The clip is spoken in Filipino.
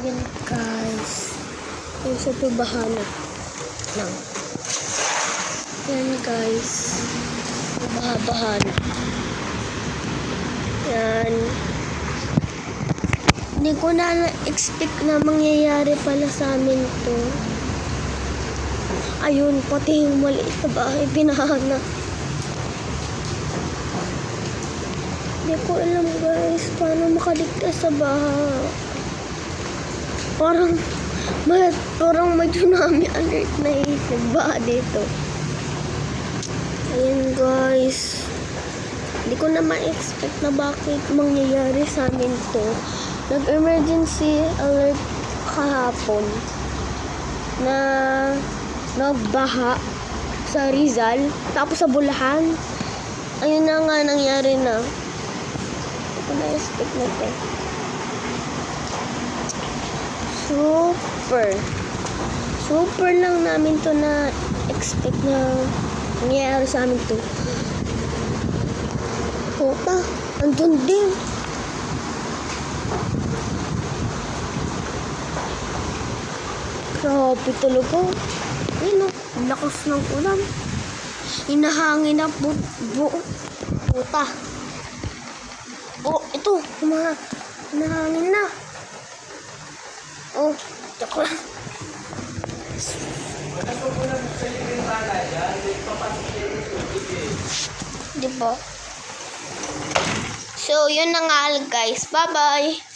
Yan guys, yung sa tubahan lang. Yan guys, baha-bahan. Yan. Hindi ko na expect na mangyayari pala sa amin to. Ayun, pati yung maliit na bahay pinahana. Hindi ko alam guys, paano makaligtas sa baha. Parang may tsunami alert na yung baha dito. Ayun guys, hindi ko na ma-expect na bakit mangyayari sa amin to. Nag-emergency alert kahapon na nagbaha sa Rizal, tapos sa Bulacan. Ayun na nga nangyari na. Hindi ko na-expect na to. Super lang namin to na expect na nangyayari sa amin to. Puta, andun din. Grabe talaga. Ayun o, lakas ng ulan. Hinahangin na puta. Oh, ito, hinahangin na. Oh, tsaka lang. Diba? So, yun na nga guys. Bye-bye.